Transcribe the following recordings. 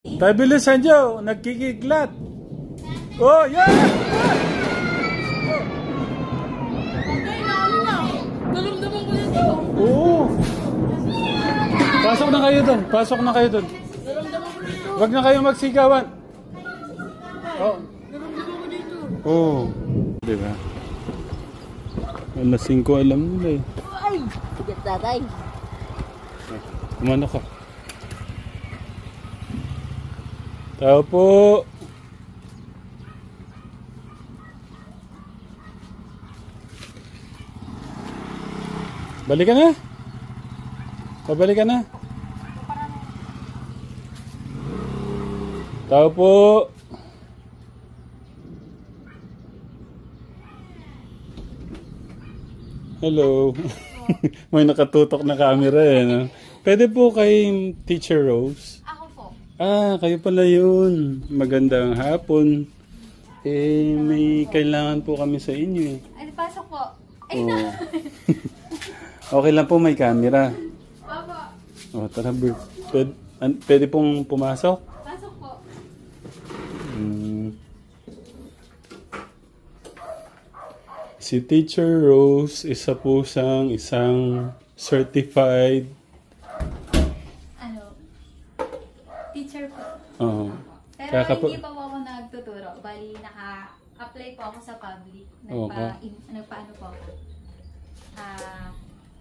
Tayo bilisan Joe, nagkikiglat. Oh, yeah! Oo. Pasok na kayo doon. Pasok na kayo doon. Wag na kayo magsigawan. Oh. Oh. Diba? Alas 5 alam nila eh. Ay! Bigat tatay. Kumano ka? Tao po. Balik ka na? Pabalik ka na? Tao po. Hello. May nakatutok na camera eh. No? Pwede po kay Teacher Rose? Ako po. Ah, kayo pala yun. Magandang hapon. Eh, may kailangan po kami sa inyo eh. Ay, pasok po. Ay, oh. Okay lang po, may camera. Opo. Oh, tara bro. Pwede pong pumasok? Pasok po. Si Teacher Rose, isa po siyang isang certified Teacher po. Oh. Pero hindi pa po ako nagtuturo. Bali, naka-apply po ako sa public. Nagpa-ano po ako.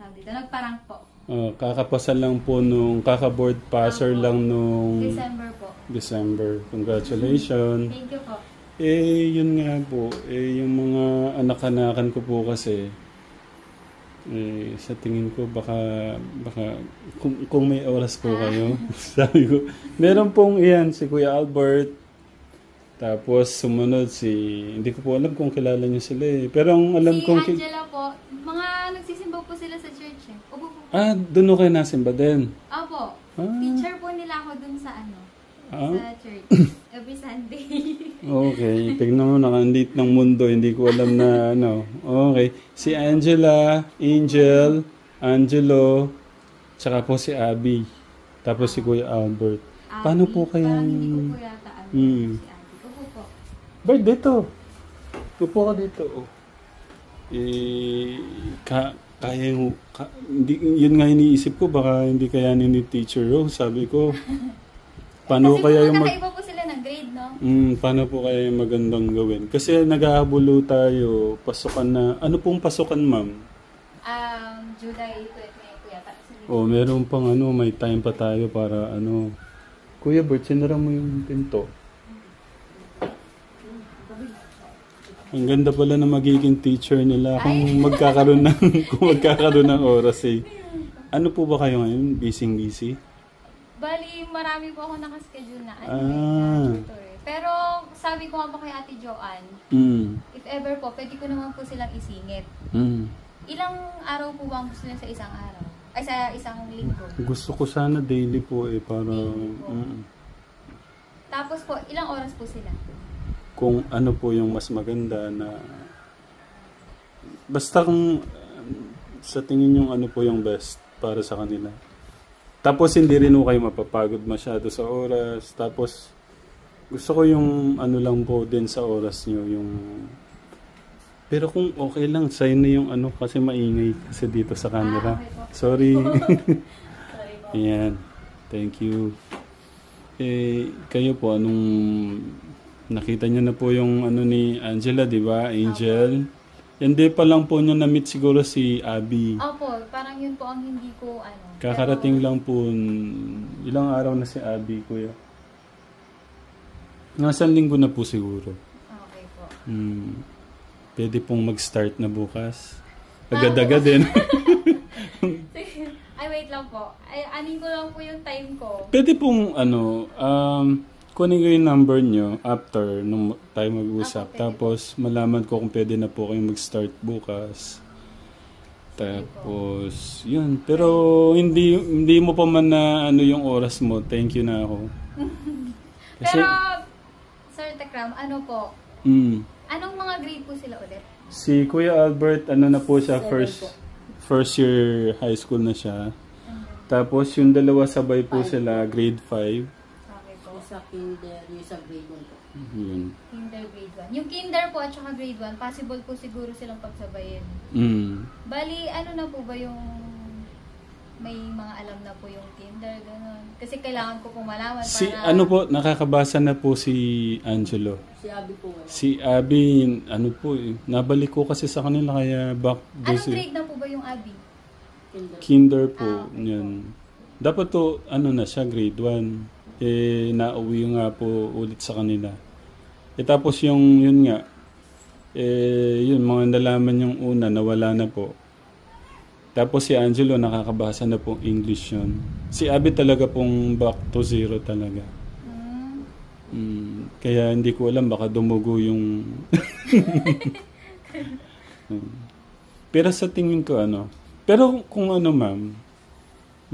Nagparang po. Kakapasan lang po nung kaka-board passer lang nung December po. December. Congratulations. Thank you po. Eh, yun nga po. Eh, yung mga anak-anakan ko po kasi, eh, sa tingin ko baka kung may oras po kayo, sabi ko, meron pong iyan, si Kuya Albert, tapos sumunod hindi ko po alam kung kilala niyo sila eh. Pero ang alam si kong... Angela po, mga nagsisimba po sila sa church eh. Upo po. Ah, doon kayo nasimba din? Opo. Ah. Teacher po nila ako dun sa sa church. Every Sunday. Okay, tignan mo, nakandit ng mundo, hindi ko alam na Okay, si Angela, Angel, Angelo, tsaka po si Abby, tapos si Kuya Albert. Paano po kayang... Parang hindi ko po yata si Abby. Upo po. Bert, dito. Upo ka dito. Kaya yun nga iniisip ko, baka hindi kayanin ni Teacher Rose, sabi ko. Paano kasi kaya yung kakaiba po sila ng grade, no? Paano po kaya yung magandang gawin? Kasi naghahabulo tayo, pasukan na... Ano pong pasukan, ma'am? July 20 po yata. Oh, meron pang may time pa tayo para Kuya Bert, sinara mo yung pinto. Ang ganda pala na magiging teacher nila kung magkakaroon ng oras eh. Ano po ba kayo ngayon? Busy? Bali, marami po ako nakaschedule na tutor eh. Pero sabi ko nga po kay Ate Joanne, if ever po, pwede ko naman po silang isingit. Ilang araw po ba ang gusto nila sa isang araw? Ay, sa isang linggo? Gusto ko sana daily po eh, para... Tapos po, ilang oras po sila? Kung ano po yung mas maganda na... Basta kung sa tingin yung ano po yung best para sa kanila. Tapos hindi rin kayo mapapagod masyado sa oras. Tapos gusto ko yung lang po din sa oras nyo. Pero kung okay lang, sign na yung kasi maingay kasi dito sa camera. Okay po. Sorry. Sorry po. Ayan. Thank you. Eh, kayo po, nakita nyo na po yung ni Angela, di ba? Angel. Hindi pa lang po nyo na-meet siguro si Abby. Opo, parang yun po ang hindi ko Kakarating lang po, ilang araw na si Abby, kuya? Nasaan linggo na po siguro. Okay po. Pwede pong mag-start na bukas. Agad-agad din. Ay, wait lang po. Ay, anin ko lang po yung time ko. Pwede pong, kunin ko yung number nyo after nung tayo mag-usap. Tapos, malaman ko kung pwede na po kayong mag-start bukas. Tapos, yun. Pero, hindi mo pa man na yung oras mo. Thank you na ako. Kasi, pero, Sir Tekram, po? Anong mga grade po sila ulit? Si Kuya Albert, na po siya, first year high school na siya. Tapos, yung dalawa sabay po sila, grade 5. Okay po. sa kinder, yung sa grade 1 po. Kinder, grade 1. Yung kinder po at saka grade 1, possible po siguro silang pagsabayin. Bali, ano na po ba yung may mga alam na po yung kinder, gano'n? Kasi kailangan ko pong malaman para... Si ano po, nakakabasa na po si Angelo. Si Abby po. Si Abby, ano po nabalik ko kasi sa kanila kaya back... Anong grade na po ba yung Abby? Kinder po, yan. Dapat to, ano na siya, grade 1. Nauwi nga po ulit sa kanila. Tapos yung, yun nga, yun, mga nalaman yung una, nawala na po. Tapos si Angelo, nakakabasa na po English yun. Si Abby talaga pong back to zero talaga. Kaya hindi ko alam, baka dumugo yung... Pero sa tingin ko, ano, pero kung ano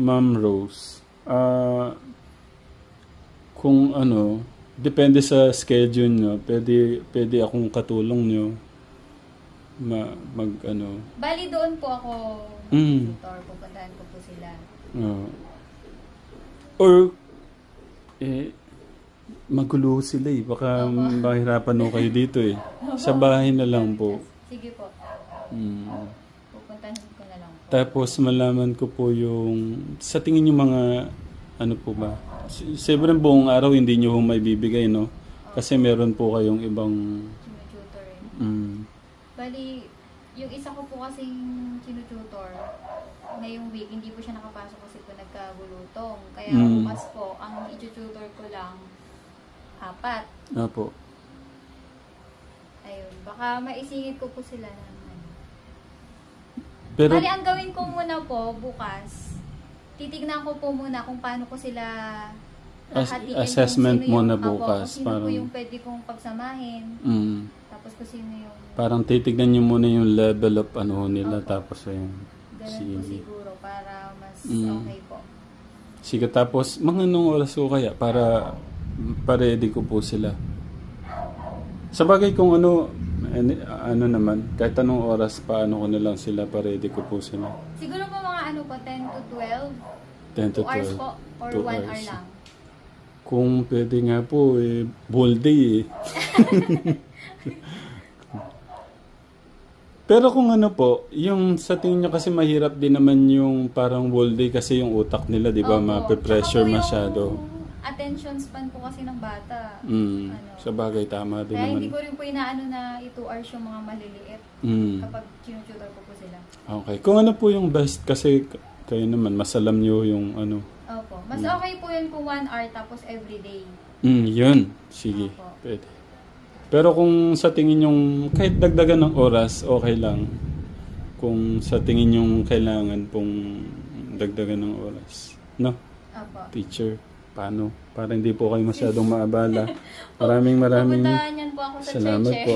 Ma'am Rose, kung ano, depende sa schedule nyo, pwede akong katulong nyo, mag ano. Bali doon po ako, tutor, pupuntahan ko po sila. Or, magulo sila baka mahirapan kayo dito Sa bahay na lang po. Sige po. Pupuntahan ko na lang po. Tapos malaman ko po yung, sa tingin nyo mga, ano po ba? Siyempre buong araw hindi nyo may bibigay, no? Kasi meron po kayong ibang... Tinututor Bali, yung isa ko po kasing tinututor, ngayong week, hindi po siya nakapasok kasi po nagkagulutong. Kaya bukas po, ang itututor ko lang, 4. Apo. Ayun, baka maisingit ko po sila ng ano. Pero, bali, ang gawin ko muna po, bukas, titignan ko po muna kung paano ko sila hahatiin. Assessment muna yung, bukas. Kung sino po yung pwede kong pagsamahin. Tapos kung sino yung... Parang titignan nyo muna yung level of ano nila. Tapos yung... Ganun po siguro para mas okay po. Sige, tapos mga anong oras ko kaya para ready ko po sila. Sa bagay kung ano naman, kahit anong oras paano ko na lang sila ready ko po sila. Siguro po mga ano po, 10 to 12? 10 to 12. 2 hours po? Or 1 hour lang? Kung pwede nga po, whole day Pero kung ano po, yung sa tingin nyo kasi mahirap din naman yung parang whole day kasi yung utak nila, di ba, mape-pressure masyado. Attention span po kasi ng bata. Sa bagay, tama din kaya naman. Kaya hindi ko rin po inaano na 2 hours yung mga maliliit kapag tinututor ko po sila. Okay. Kung ano po yung best kasi kayo naman, mas alam nyo yung ano. Opo. Mas okay po yun kung 1 hour tapos everyday. Yun. Sige. Pwede. Pero kung sa tingin yung kahit dagdagan ng oras, okay lang. Kung sa tingin yung kailangan pong dagdagan ng oras. No? Opo. Teacher, paano? Para hindi po kayo masyadong maabala. Maraming pupuntahan yan po ako sa salamat church. Po.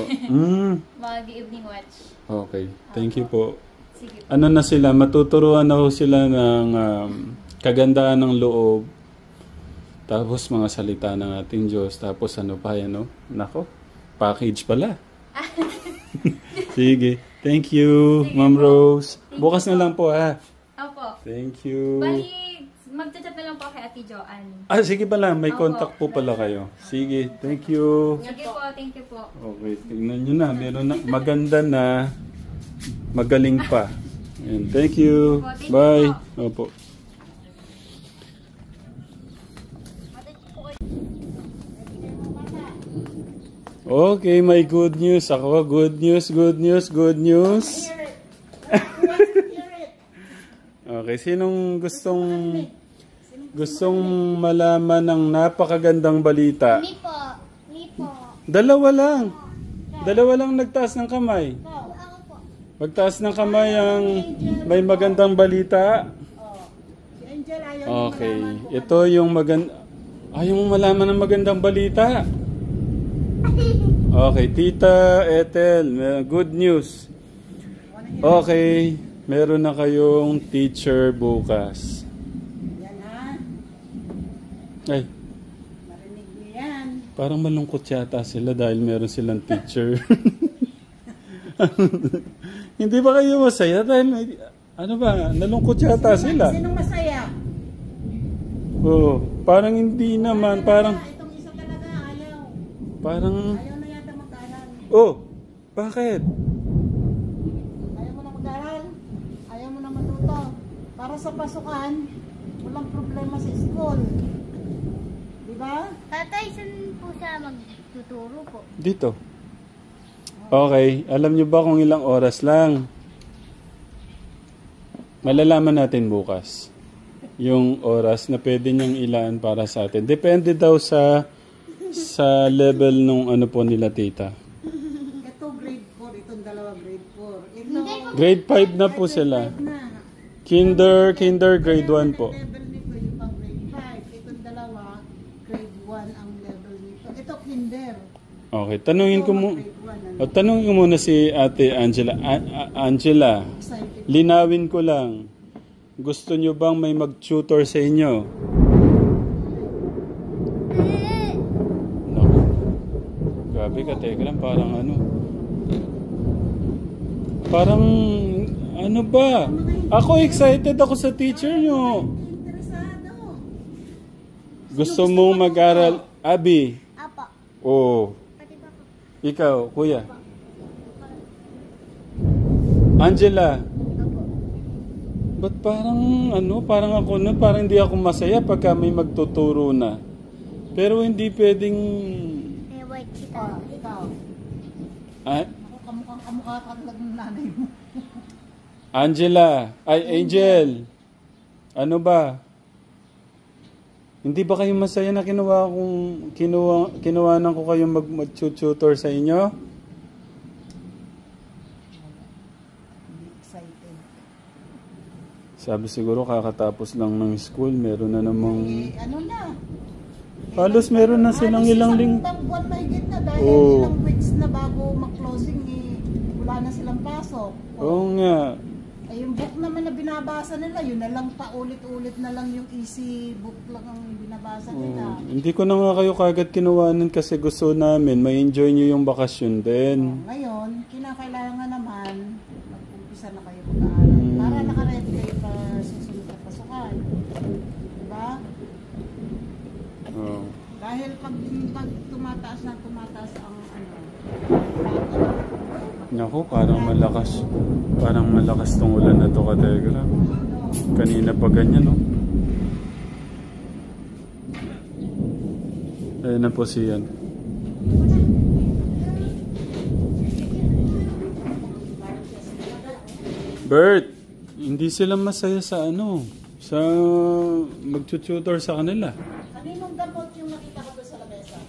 Mag-evening watch. Okay. Thank you po. Sige po. Ano na sila, matuturuan na ho sila ng kagandaan ng loob. Tapos mga salita ng ating Diyos. Tapos ano pa yan, no? Nako. Package pala. Sige. Thank you, Ma'am Rose. Bukas na lang po, ha? Opo. Thank you. Bali, magchat-chat na lang po kay Ate Joanne. Sige pala. May contact po pala kayo. Sige. Thank you. Sige po. Thank you po. Okay. Tingnan nyo na. Meron na. Maganda na. Magaling pa. And thank you. Bye. Opo. Okay, may good news ako. Good news. Okay, sinong gustong malaman ng napakagandang balita? Ni po. Dalawa lang nagtaas ng kamay. Magtaas ng kamay ang may magandang balita. Okay, ito yung ayaw mong malaman ng magandang balita. Okay, Tita Ethel, good news. Okay, meron na kayong teacher bukas. Yan ha. Ay, Marinig niyo yan. parang malungkot yata sila dahil meron silang teacher. Hindi ba kayo masaya dahil nalungkot yata sila? Sinong masaya? Oh, parang hindi naman, parang Itong Parang... Ayaw na yata mag-aaral. Oh! Bakit? Ayaw mo na mag-aaral. Ayaw mo na matuto. Para sa pasukan, walang problema sa school. Diba? Tatay, saan po siya magtuturo po? Dito. Okay. Alam nyo ba kung ilang oras lang? Malalaman natin bukas. Yung oras na pwede niyang ilaan para sa atin. Depende daw sa level nung ano po nila tita. Ito grade 4, itong dalawa grade 4. Ito, Grade 5 na po sila. na. Kinder grade 1 po. Level nito yung pang grade 5. Itong dalawa, grade 1 ang level nito. Ito kinder. Okay, tanungin ko mo. Grade 1. Tanungin ko muna si Ate Angela. Angela, Excited. linawin ko lang. Gusto nyo bang may mag-tutor sa inyo? Naku. Grabe ka, Tegram. Parang ano. Parang ano ba? Ako excited ako sa teacher nyo. Interesado. Gusto mong mag-aral? Abi? Apa. Oo. Pati ba po? Ikaw, kuya? Angela? Ba't parang ano, parang ako na, parang hindi ako masaya pagka may magtuturo na. Pero hindi pwedeng... Wait, Oh, ikaw. Ah, Ako kamukha ka talaga ng nanay mo. Angela, ay Angel. Ano ba? Hindi ba kayo masaya na kinuwanan ko kayong mag-tutor sa inyo? Hindi excited. Sabi siguro kakatapos lang ng school, meron na namang... Ano na? Halos meron na silang ilang Isang buwan mahigit na dahil Oo. ilang weeks na bago mag-closing wala na silang pasok. Oo nga. Ay, yung book naman na binabasa nila, yun na lang paulit-ulit na lang yung easy book lang ang binabasa nila. Hindi ko na nga kayo kagad kinuwanan kasi gusto namin ma-enjoy nyo yung bakasyon din. Ngayon, kinakailangan naman mag-umpisa na kayo mag-aaral para nakaready kayo pa susunod na pasukan. Diba? Oh. Dahil pag tumataas ang Naku, parang malakas tong ulan na to, Kategram. Kanina pa ganyan, no? Ayan na po siyan. Bert, hindi sila masaya sa ano, sa mag-tutor sa kanila. kaninong gamot yung nakita ko doon sa labesa?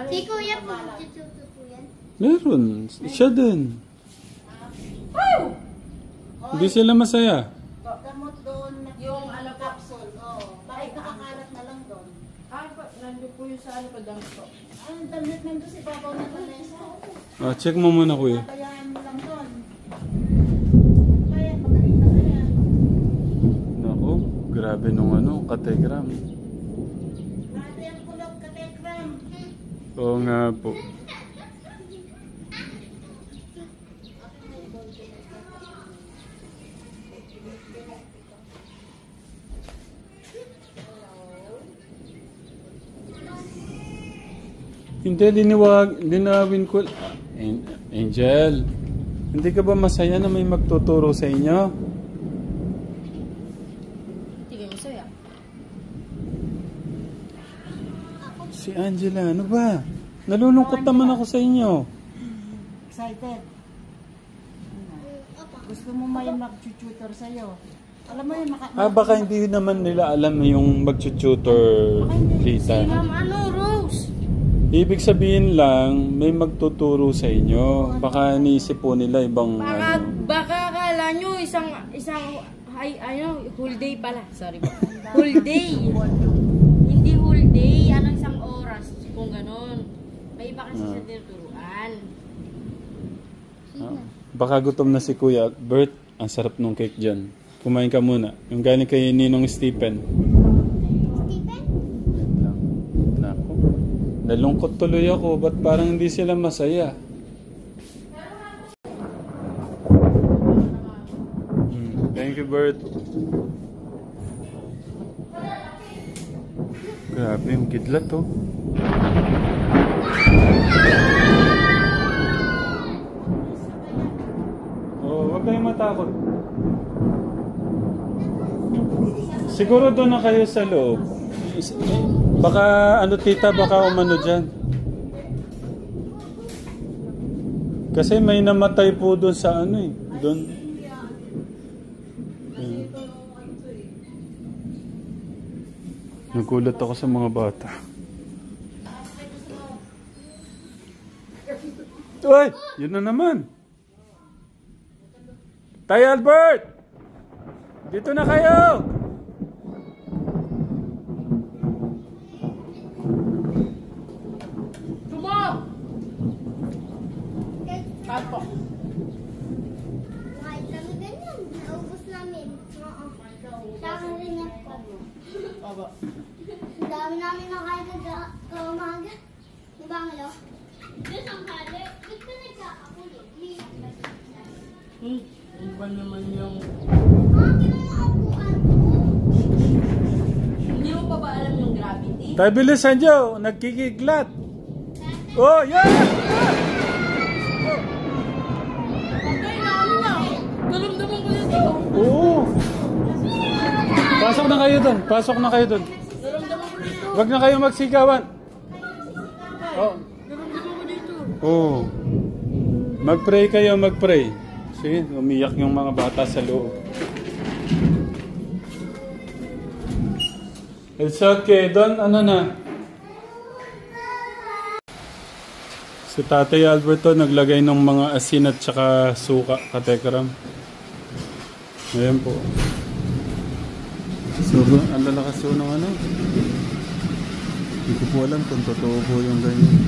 Si Kuya po, magtututo po yan. Meron, siya din. Hindi sila masaya. Gamot doon, yung capsule. Oh, bakit nakakalat na lang doon? Nandun po yung sa ano pa ko. Ang damit nandun si Papa na Vanessa. Check mo muna, kuya. Kayaan mo lang doon. Kaya, magaling na kaya. Naku, grabe nung ano, Kategram. Dati ang kulog ka, Tekram. Oo nga po. Hindi, linawin ko. Angel, hindi ka ba masaya na may magtuturo sa inyo? Sige, masaya. Si Angela, ano ba? Nalulungkot naman ako sa inyo. Excited. Gusto mo may mag-tutor sa'yo. Alam mo yun, Baka hindi naman nila alam yung mag-tutor, tita. Rose? Ibig sabihin lang, may magtuturo sa inyo. Baka iniisip po nila ibang Baka akala nyo whole day pala. Sorry po. Whole day. Hindi whole day. Isang oras. Kung ganon. May iba kasi sa tinuturuan. Baka gutom na si Kuya. Bert, ang sarap nung cake dyan. Kumain ka muna. Yung galing kay Ninong Stephen. Nako. Nalungkot tuloy ako. Ba't parang hindi sila masaya? Thank you, Bert. Grabe yung kidlat, oh. takot. Siguro doon na kayo sa loob. Baka ano tita, baka umano dyan. Kasi may namatay po doon sa ano eh. Doon. Nagulat ako sa mga bata. Uy! Yun na naman. Tay Albert! Dito na kayo! Tumo! Tapo. Kahit kami ganyan, naubos namin. Oo. Sa akin rin yan po. Opo. Ang dami namin nakain kaumaga. Di ba ang lo? Doon ang hali. Ba't ka nagkakakulit? Ano ba naman yung... Akin ang maapuan ko. Hindi mo pa ba alam yung gravity? Tay, bilisan nyo! Nagkikiglat! Oh, yan! Okay, namin na. Naramdaman ko yun to. Oo! Pasok na kayo doon! Pasok na kayo doon! Naramdaman ko dito. Wag na kayo magsigawan! Oh. Naramdaman ko dito. Oh. Mag-pray kayo, mag-pray. Sige, umiyak yung mga bata sa loob. It's okay. Doon, ano na? Si Tatay Alberto naglagay ng mga asin at saka suka, katekram. Ayan po. So, ang lalakas po ng ano. Hindi ko po alam kung totoo po yung ganyan.